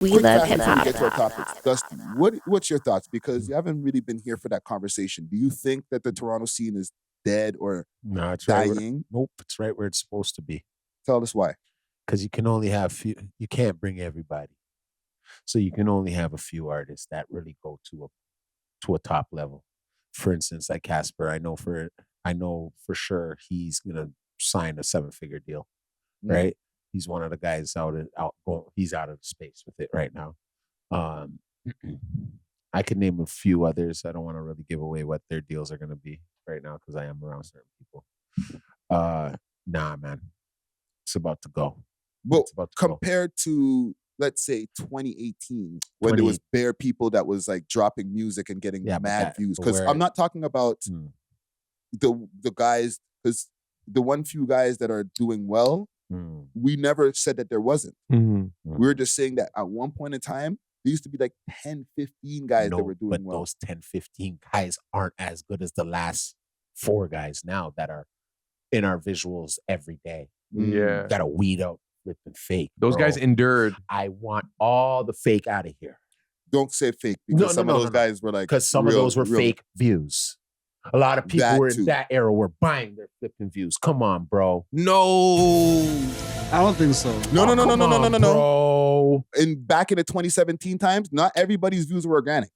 We quick love fast hip before we hop. get to our topics. Dusty, what's your thoughts? Because you haven't really been here for that conversation. Do you think that the Toronto scene is dead or No, it's right. dying? Nope, it's right where it's supposed to be. Tell us why. Because you can only have few. You can't bring everybody, so you can only have a few artists that really go to a top level. For instance, like Casper, I know for sure he's gonna sign a 7-figure deal, right? He's one of the guys he's out of space with it right now. I could name a few others. I don't want to really give away what their deals are going to be right now because I am around certain people. Nah, man, it's about to go. Well, compared to, let's say, 2018, when there was bare people that was like dropping music and getting mad views. Because I'm not talking about the guys, because the one few guys that are doing well, we never said that there wasn't. We were just saying that at one point in time, there used to be like 10, 15 guys that were doing well. But those 10, 15 guys aren't as good as the last 4 guys now that are in our visuals every day. Yeah. Got to weed out flipping fake. Those guys endured. I want all the fake out of here. Don't say fake, because some of those guys were like, because some of those were fake views. A lot of people were in that era were buying their flipping views. Come on, bro. No. I don't think so. No. Bro. And back in the 2017 times, not everybody's views were organic.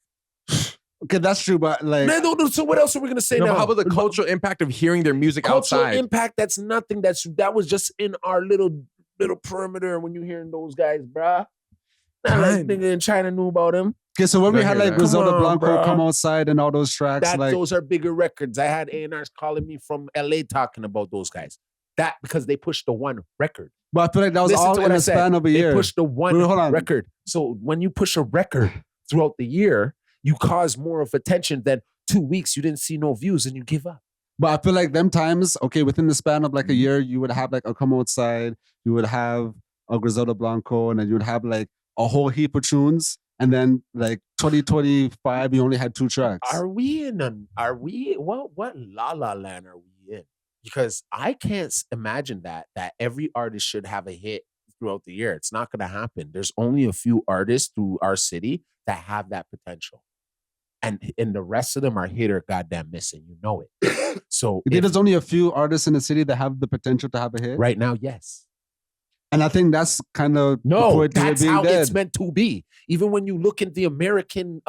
Okay, that's true, but like... Man, so what else are we going to say now? How about the cultural impact of hearing their music outside? Cultural impact, that's nothing. That was just in our little perimeter when you're hearing those guys, bruh. Not like nigga in China knew about him. Okay, so when we had like Griselda Blanco come outside and all those tracks, those are bigger records. I had A&Rs calling me from LA talking about those guys. That because they pushed the one record. But I feel like that was all in the span of a year. They pushed the one record. So when you push a record throughout the year, you cause more of attention than 2 weeks. You didn't see no views and you give up. But I feel like them times, okay, within the span of like a year, you would have like a Come Outside, you would have a Griselda Blanco, and then you would have like a whole heap of tunes. And then like 2025, you only had 2 tracks. What La La Land are we in? Because I can't imagine that every artist should have a hit throughout the year. It's not going to happen. There's only a few artists through our city that have that potential. And the rest of them are hit or goddamn missing. You know it. So there's only a few artists in the city that have the potential to have a hit? Right now, yes. And I think that's kind of that's how it's meant to be. Even when you look at the American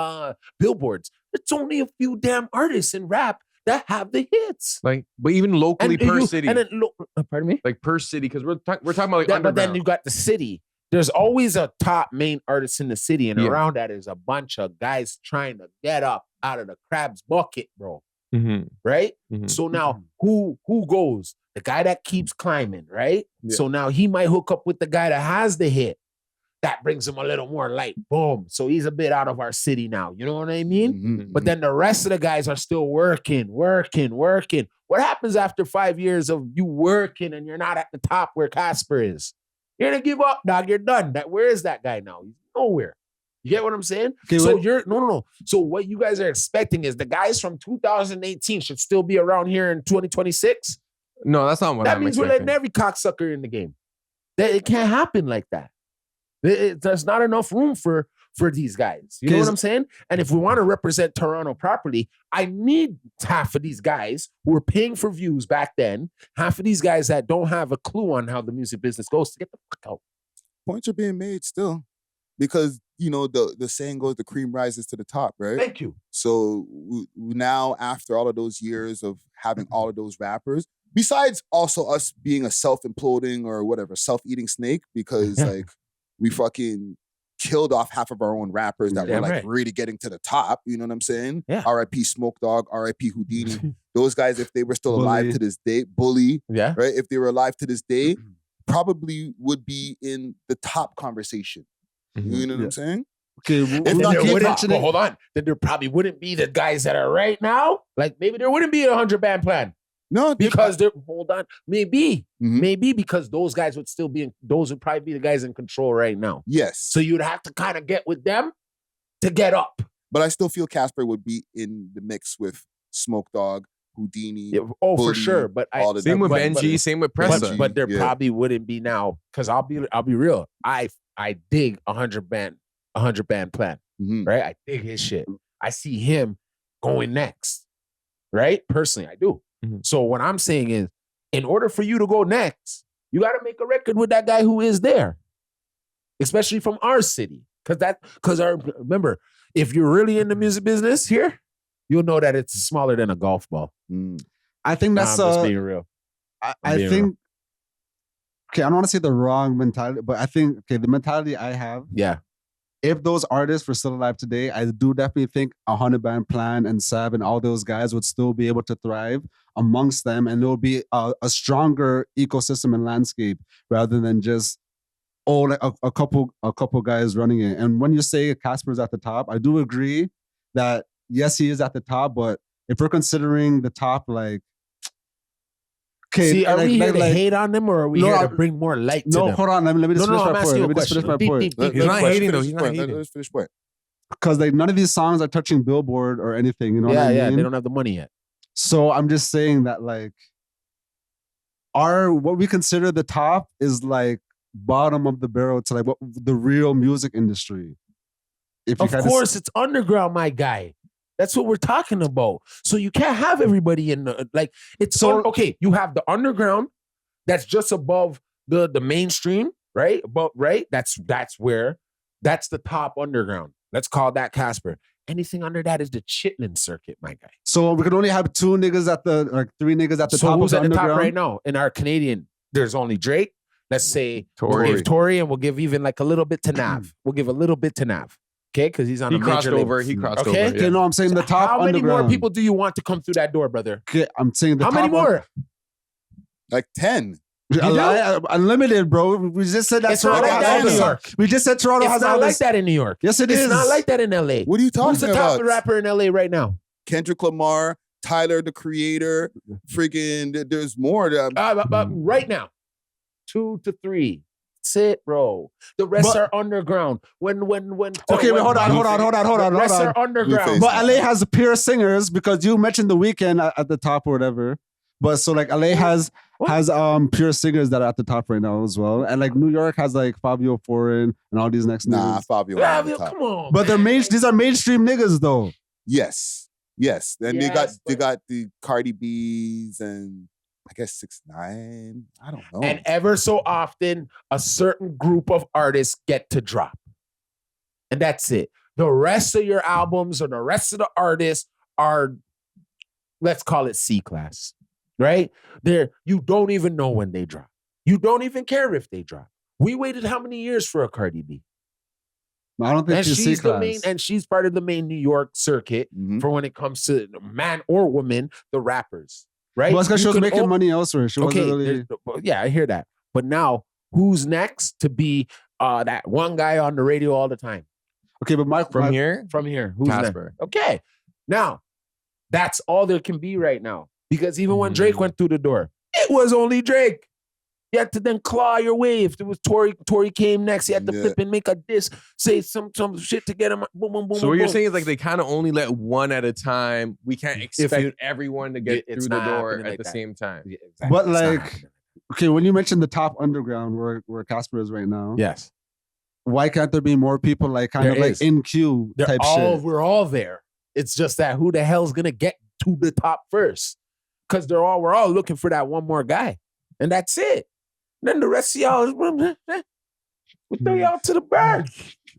billboards, it's only a few damn artists in rap that have the hits. Like, but even locally city. And then, pardon me? Like per city, because we're talking about like underground. But then you got the city. There's always a top main artist in the city, and around that is a bunch of guys trying to get up out of the crab's bucket, bro. Right? So now, who goes? The guy that keeps climbing, right? Yeah. So now he might hook up with the guy that has the hit. That brings him a little more light. Boom. So he's a bit out of our city now. You know what I mean? But then the rest of the guys are still working. What happens after 5 years of you working and you're not at the top where Casper is? You're going to give up, dog. You're done. Where is that guy now? He's nowhere. You get what I'm saying? Okay, so no. So what you guys are expecting is the guys from 2018 should still be around here in 2026? No, that's not what that means. We're letting every cocksucker in the game. It can't happen like that. There's not enough room for these guys. You know what I'm saying? And if we want to represent Toronto properly, I need half of these guys who were paying for views back then, half of these guys that don't have a clue on how the music business goes to get the fuck out. Points are being made still. Because, you know, the saying goes, the cream rises to the top, right? Thank you. So now, after all of those years of having all of those rappers, besides also us being a self-imploding or whatever, self-eating snake, because like we fucking killed off half of our own rappers that were like really getting to the top. You know what I'm saying? Yeah. R.I.P. Smoke Dogg, R.I.P. Houdini. Those guys, if they were still alive to this day, Bully, right? If they were alive to this day, probably would be in the top conversation. You know what I'm saying? Okay, hold on. Then there probably wouldn't be the guys that are right now. Like maybe there wouldn't be a 100-band plan. No, because hold on. Maybe because those guys would still be those would probably be the guys in control right now. Yes. So you'd have to kind of get with them to get up. But I still feel Casper would be in the mix with Smoke Dogg, Houdini. Yeah, Bully, for sure. But same with Benji, same with Pressa. But there probably wouldn't be now, because I'll be real. I dig 100-band 100 band plan, right? I dig his shit. I see him going next, right? Personally, I do. So what I'm saying is, in order for you to go next, you got to make a record with that guy who is there, especially from our city. Remember, if you're really in the music business here, you'll know that it's smaller than a golf ball. I think that's I'm just being real. I think. Okay, I don't want to say the wrong mentality, but I think the mentality I have. Yeah. If those artists were still alive today, I do definitely think 100 Band Plan and Sab and all those guys would still be able to thrive amongst them, and there will be a stronger ecosystem and landscape rather than just like a couple guys running it. And when you say Casper's at the top, I do agree that yes, he is at the top, but if we're considering the top, like, okay, see, are we here to hate on them, or are we here to bring more light to them? No, hold on. Let me just finish my point. Let me just finish my point. He's not hating though. He's not hating. Let's finish point. Because like none of these songs are touching Billboard or anything. You know what I mean? Yeah, they don't have the money yet. So I'm just saying that like what we consider the top is like bottom of the barrel to like what the real music industry. Of course, it's underground, my guy. That's what we're talking about. So you can't have everybody in the, like, it's so okay. You have the underground that's just above the mainstream, right? But right, that's the top underground. Let's call that Casper. Anything under that is the Chitlin circuit, my guy. So we can only have three niggas at the top who's of the at the top underground right now? In our Canadian, there's only Drake. Let's say Tory. We'll give Tory, and we'll give even like a little bit to Nav. We'll give a little bit to Nav. Okay, because he's on a major label. He crossed over. Okay, okay, no, I'm saying the top how many underground. more people do you want to come through that door, brother? Okay, I'm saying the how top. many more? Like 10. Unlimited, bro. We just said that's not like that in New York. We just said Toronto has It's not like that in New York. Yes, it is. It's not like that in LA. What are you talking Who's the about? top rapper in LA right now? Kendrick Lamar, Tyler the Creator, freaking. There's more. Right now, 2 to 3. That's it, bro. The rest are underground. When okay, wait, hold on. The rest are underground. But LA has pure singers because you mentioned The Weeknd at the top or whatever. But so like LA has pure singers that are at the top right now as well, and like New York has like Fabio Foreign and all these next. Nah, niggas. Fabio, come on. But they're these are mainstream niggas though. Yes. And they got the Cardi B's and I guess 6ix9ine. I don't know. And ever so often, a certain group of artists get to drop, and that's it. The rest of your albums or the rest of the artists are, let's call it C class. Right? You don't even know when they drop. You don't even care if they drop. We waited how many years for a Cardi B? I don't think she's the main, and she's part of the main New York circuit for when it comes to man or woman, the rappers. Right? Well, it's because she was making money elsewhere. She wasn't really. Yeah, I hear that. But now, who's next to be that one guy on the radio all the time? Okay, but from here, who's Casper. Next? Okay, now that's all there can be right now. Because even when Drake went through the door, it was only Drake. You had to then claw your way. If there was Tory came next, you had to flip and make a diss, say some shit to get him. Boom, boom, boom. So what boom, you're boom. saying is like they kind of only let one at a time. We can't expect everyone to get through the door at the same time. Yeah, exactly. But like, okay, when you mentioned the top underground where Casper is right now, yes. Why can't there be more people like like in queue type shit? We're all there. It's just that who the hell's gonna get to the top first? Because we're all looking for that one more guy. And that's it. Then the rest of y'all, we'll throw y'all to the bird.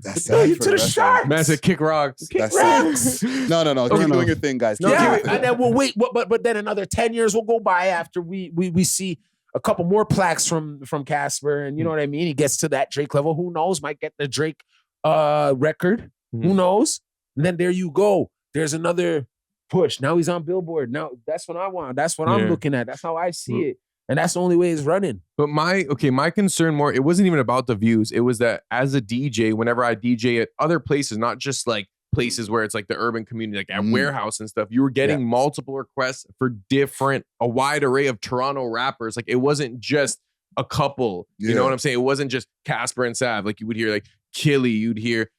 We'll throw you to the sharks. Man said kick rocks. Kick rocks. No. Keep doing your thing, guys. And then we'll wait. But then another 10 years will go by after we see a couple more plaques from Casper. And you know what I mean? He gets to that Drake level. Who knows? Might get the Drake record. Who knows? And then there you go. There's another push. Now he's on Billboard. Now that's what I want. That's what I'm looking at. That's how I see it. And that's the only way it's running. But my concern more, it wasn't even about the views. It was that as a DJ, whenever I DJ at other places, not just like places where it's like the urban community, like at Warehouse and stuff, you were getting multiple requests for a wide array of Toronto rappers. Like it wasn't just a couple. You know what I'm saying? It wasn't just Casper and Sav. Like you would hear like Killy, you'd hear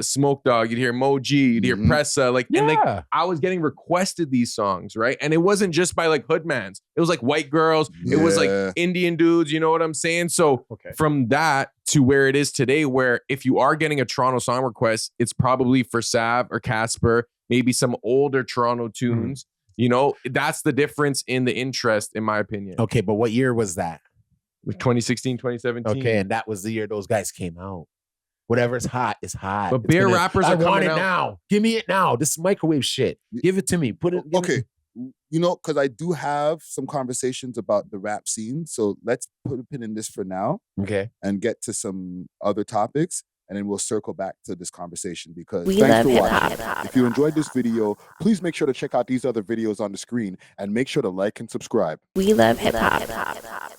Smoke Dogg, you'd hear Moji, you'd hear Pressa, like, and like I was getting requested these songs, right? And it wasn't just by like hoodmans. It was like white girls. It was like Indian dudes. You know what I'm saying? So from that to where it is today, where if you are getting a Toronto song request, it's probably for Sav or Casper, maybe some older Toronto tunes. You know, that's the difference in the interest, in my opinion. Okay, but what year was that? 2016, 2017. Okay, and that was the year those guys came out. Whatever's hot is hot. But bear rappers are coming out. I want it now. Give me it now. This is microwave shit. Give it to me. Put it. Okay. You know, because I do have some conversations about the rap scene. So let's put a pin in this for now. Okay. And get to some other topics. And then we'll circle back to this conversation because thanks for watching. If you enjoyed this video, please make sure to check out these other videos on the screen and make sure to like and subscribe. We love hip hop.